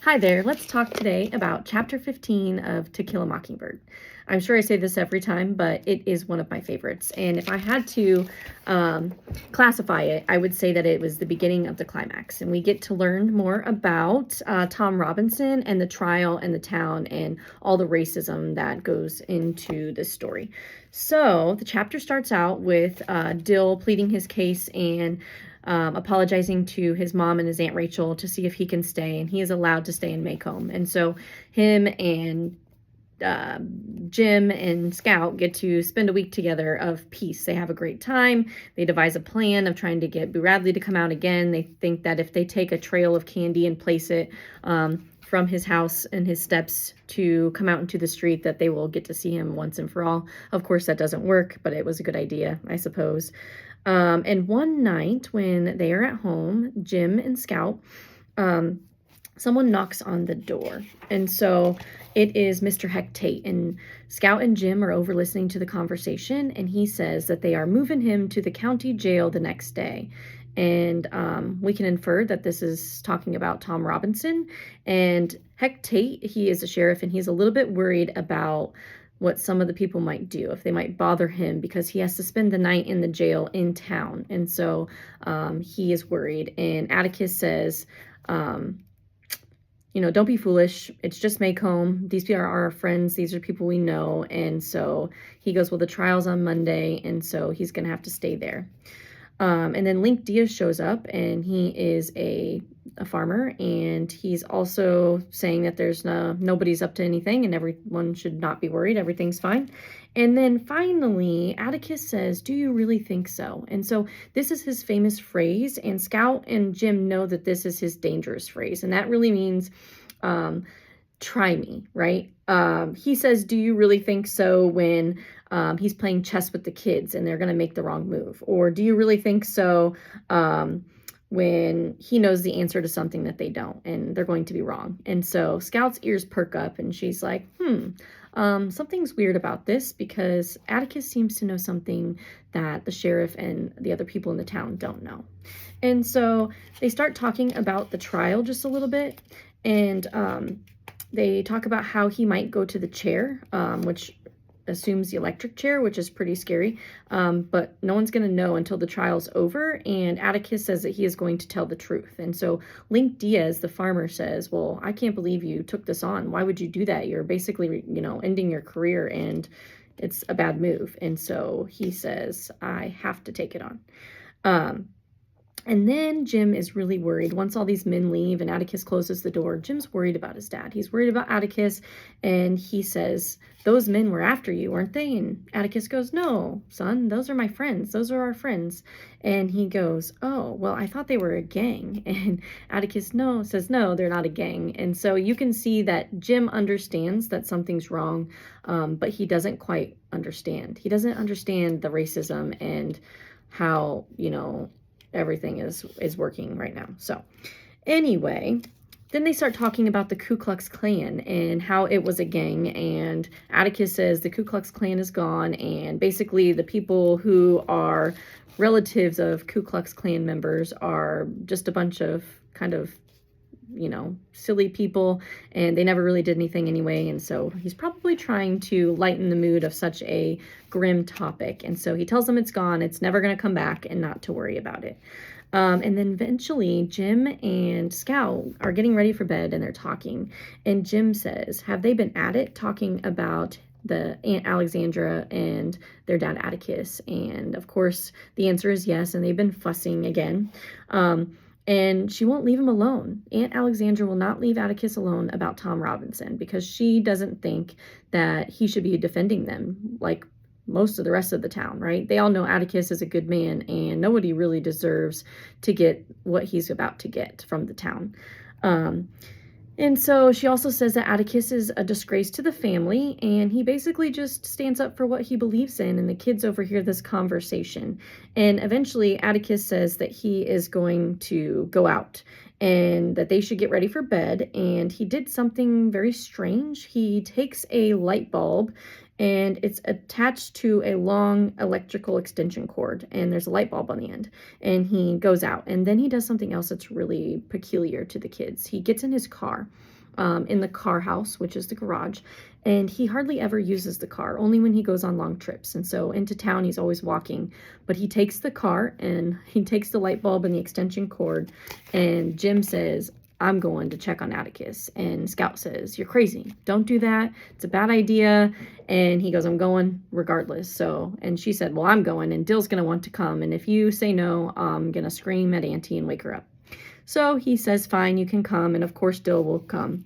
Hi there, let's talk today about Chapter 15 of To Kill a Mockingbird. I'm sure I say this every time, but it is one of my favorites. And if I had to classify it, I would say that it was the beginning of the climax. And we get to learn more about Tom Robinson and the trial and the town and all the racism that goes into this story. So the chapter starts out with Dill pleading his case and apologizing to his mom and his Aunt Rachel to see if he can stay, and he is allowed to stay in Maycomb. And so him and Jim and Scout get to spend a week together of peace. They have a great time. They devise a plan of trying to get Boo Radley to come out again. They think that if they take a trail of candy and place it from his house and his steps to come out into the street, that they will get to see him once and for all. Of course, that doesn't work, but it was a good idea, I suppose. And one night when they are at home, Jim and Scout, someone knocks on the door. And so it is Mr. Heck Tate. And Scout and Jim are over listening to the conversation. And he says that they are moving him to the county jail the next day. And we can infer that this is talking about Tom Robinson. And Heck Tate, he is a sheriff, and he's a little bit worried about what some of the people might do, if they might bother him, because he has to spend the night in the jail in town. And so he is worried. And Atticus says, don't be foolish. It's just Maycomb. These people are our friends. These are people we know. And so he goes, well, the trial's on Monday, and so he's going to have to stay there. And then Link Diaz shows up, and he is a farmer, and he's also saying that there's nobody's up to anything and everyone should not be worried. Everything's fine. And then finally, Atticus says, do you really think so? And so this is his famous phrase, and Scout and Jim know that this is his dangerous phrase, and that really means try me, right? He says, do you really think so, when he's playing chess with the kids and they're going to make the wrong move? Or do you really think so when he knows the answer to something that they don't and they're going to be wrong? And so Scout's ears perk up, and she's like, something's weird about this, because Atticus seems to know something that the sheriff and the other people in the town don't know. And so they start talking about the trial just a little bit, and they talk about how he might go to the chair, which assumes the electric chair, which is pretty scary. But no one's going to know until the trial's over. And Atticus says that he is going to tell the truth. And so Link Diaz, the farmer, says, well, I can't believe you took this on. Why would you do that? You're basically, ending your career, and it's a bad move. And so he says, I have to take it on. And then Jim is really worried. Once all these men leave and Atticus closes the door, Jim's worried about his dad. He's worried about Atticus, and he says, those men were after you, weren't they? And Atticus goes, no, son, those are my friends. Those are our friends. And he goes, oh, well, I thought they were a gang. And Atticus says, no, they're not a gang. And so you can see that Jim understands that something's wrong, but he doesn't quite understand. He doesn't understand the racism and how, everything is working right now. So anyway, then they start talking about the Ku Klux Klan and how it was a gang, and Atticus says the Ku Klux Klan is gone, and basically the people who are relatives of Ku Klux Klan members are just a bunch of kind of silly people, and they never really did anything anyway. And so he's probably trying to lighten the mood of such a grim topic. And so he tells them it's gone, it's never going to come back, and not to worry about it. And then eventually Jim and Scout are getting ready for bed, and they're talking. And Jim says, have they been at it talking about the Aunt Alexandra and their dad Atticus? And of course the answer is yes, and they've been fussing again. And she won't leave him alone. Aunt Alexandra will not leave Atticus alone about Tom Robinson, because she doesn't think that he should be defending them like most of the rest of the town, right? They all know Atticus is a good man, and nobody really deserves to get what he's about to get from the town. And so she also says that Atticus is a disgrace to the family, and he basically just stands up for what he believes in, and the kids overhear this conversation. And eventually Atticus says that he is going to go out and that they should get ready for bed, and he did something very strange. He takes a light bulb and it's attached to a long electrical extension cord, and there's a light bulb on the end, and he goes out, and then he does something else that's really peculiar to the kids. He gets in his car, in the car house, which is the garage, and he hardly ever uses the car, only when he goes on long trips. And so into town, he's always walking, but he takes the car and he takes the light bulb and the extension cord, and Jim says, I'm going to check on Atticus. And Scout says, you're crazy. Don't do that. It's a bad idea. And he goes, I'm going regardless. So, and she said, well, I'm going, and Dill's going to want to come. And if you say no, I'm going to scream at Auntie and wake her up. So he says, fine, you can come. And of course, Dill will come.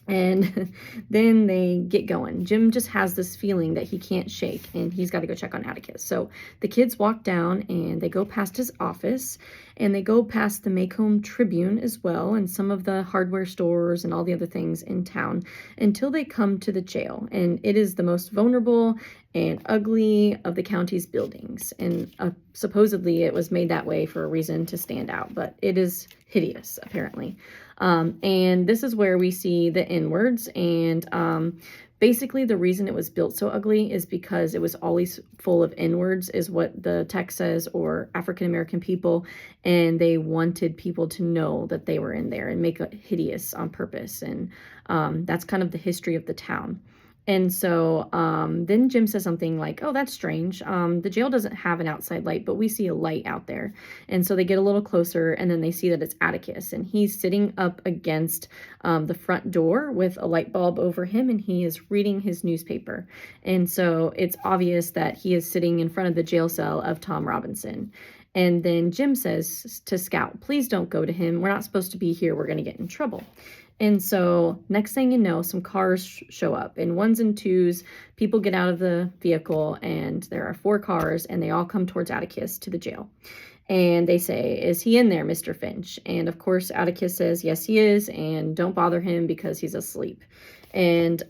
And then they get going. Jim just has this feeling that he can't shake, and he's got to go check on Atticus. So the kids walk down, and they go past his office, and they go past the Maycomb Tribune as well, and some of the hardware stores and all the other things in town, until they come to the jail. And it is the most vulnerable and ugly of the county's buildings. And supposedly it was made that way for a reason, to stand out, but it is hideous, apparently. And this is where we see the N-words, and basically the reason it was built so ugly is because it was always full of N-words, is what the text says, or African-American people, and they wanted people to know that they were in there and make it hideous on purpose. And that's kind of the history of the town. And so then Jim says something like, oh, that's strange. The jail doesn't have an outside light, but we see a light out there. And so they get a little closer, and then they see that it's Atticus. And he's sitting up against the front door with a light bulb over him, and he is reading his newspaper. And so it's obvious that he is sitting in front of the jail cell of Tom Robinson. And then Jim says to Scout, please don't go to him. We're not supposed to be here. We're going to get in trouble. And so next thing you know, some cars show up, in ones and twos. People get out of the vehicle, and there are 4 cars, and they all come towards Atticus to the jail. And they say, is he in there, Mr. Finch? And of course, Atticus says, yes, he is, and don't bother him because he's asleep. And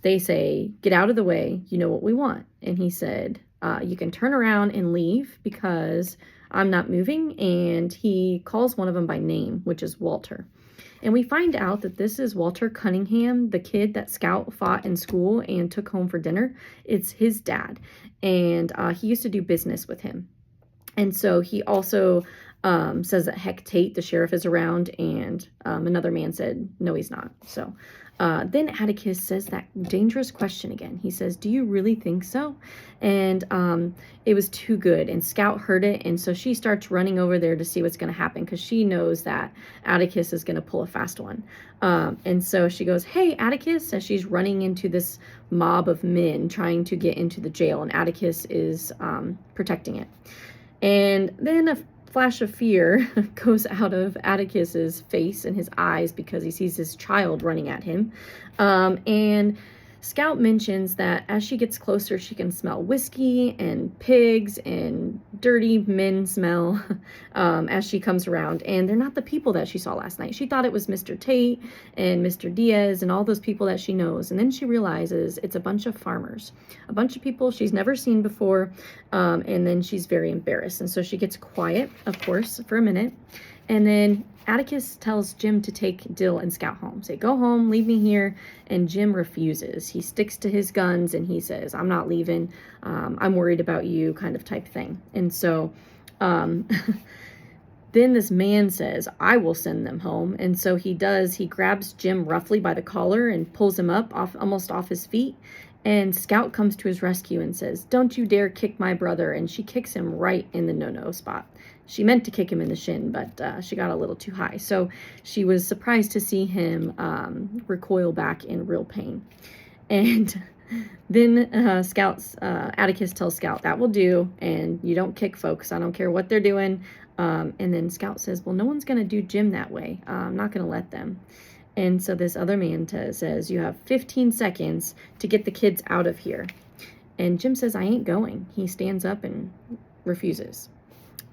they say, get out of the way. You know what we want. And he said, you can turn around and leave because I'm not moving. And he calls one of them by name, which is Walter. And we find out that this is Walter Cunningham, the kid that Scout fought in school and took home for dinner. It's his dad, and he used to do business with him. And so he also says that Heck Tate, the sheriff, is around, and another man said, no, he's not. So then Atticus says that dangerous question again. He says, do you really think so? And it was too good, and Scout heard it, and so she starts running over there to see what's going to happen, because she knows that Atticus is going to pull a fast one. And so she goes, hey, Atticus, as she's running into this mob of men trying to get into the jail, and Atticus is protecting it. And then a flash of fear goes out of Atticus's face and his eyes because he sees his child running at him. And Scout mentions that as she gets closer, she can smell whiskey and pigs and dirty men smell as she comes around. And they're not the people that she saw last night. She thought it was Mr. Tate and Mr. Diaz and all those people that she knows. And then she realizes it's a bunch of farmers, a bunch of people she's never seen before. And then she's very embarrassed. And so she gets quiet, of course, for a minute. And then Atticus tells Jim to take Dill and Scout home. Say, go home, leave me here. And Jim refuses. He sticks to his guns, and he says, I'm not leaving. I'm worried about you, kind of type thing. And so then this man says, I will send them home. And so he does. He grabs Jim roughly by the collar and pulls him up almost off his feet. And Scout comes to his rescue and says, don't you dare kick my brother. And she kicks him right in the no-no spot. She meant to kick him in the shin, but she got a little too high. So she was surprised to see him recoil back in real pain. And then Atticus tells Scout, that will do, and you don't kick folks. I don't care what they're doing. And then Scout says, well, no one's going to do Jim that way. I'm not going to let them. And so this other man says, you have 15 seconds to get the kids out of here. And Jim says, I ain't going. He stands up and refuses.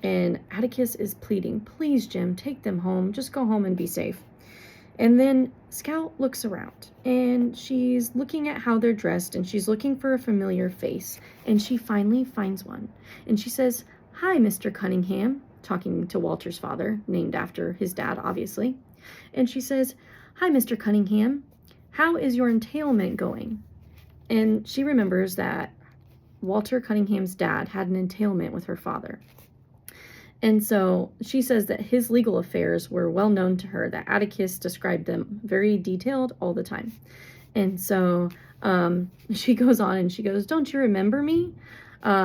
And Atticus is pleading, please, Jim, take them home. Just go home and be safe. And then Scout looks around, and she's looking at how they're dressed, and she's looking for a familiar face. And she finally finds one. And she says, hi, Mr. Cunningham, talking to Walter's father, named after his dad, obviously. And she says, hi, Mr. Cunningham. How is your entailment going? And she remembers that Walter Cunningham's dad had an entailment with her father. And so she says that his legal affairs were well known to her, that Atticus described them very detailed all the time. And so she goes on and she goes, "Don't you remember me?"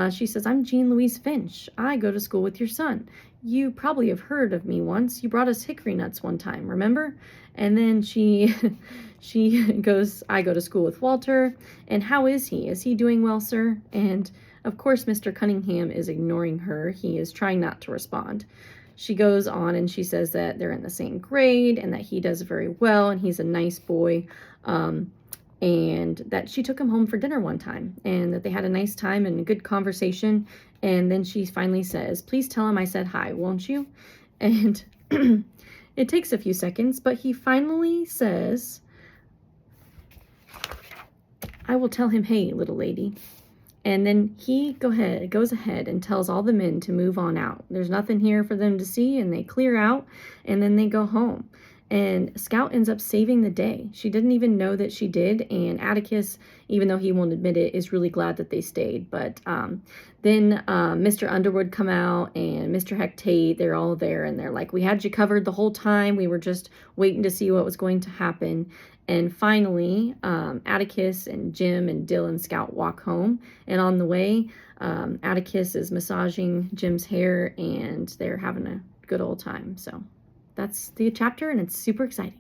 She says, "I'm Jean Louise Finch. I go to school with your son. You probably have heard of me once. You brought us hickory nuts one time, remember?" And then she she goes, "I go to school with Walter. And how is he? Is he doing well, sir?" And of course, Mr. Cunningham is ignoring her. He is trying not to respond. She goes on and she says that they're in the same grade and that he does very well and he's a nice boy. And that she took him home for dinner one time and that they had a nice time and a good conversation. And then she finally says, "Please tell him I said hi, won't you?" And it takes a few seconds, but he finally says, "I will tell him, hey, little lady." And then he goes ahead and tells all the men to move on out. There's nothing here for them to see, and they clear out, and then they go home. And Scout ends up saving the day. She didn't even know that she did, and Atticus, even though he won't admit it, is really glad that they stayed. But then Mr. Underwood come out, and Mr. Hecate, they're all there, and they're like, "We had you covered the whole time. We were just waiting to see what was going to happen." And finally, Atticus and Jim and Dill and Scout walk home. And on the way, Atticus is massaging Jim's hair, and they're having a good old time. So that's the chapter, and it's super exciting.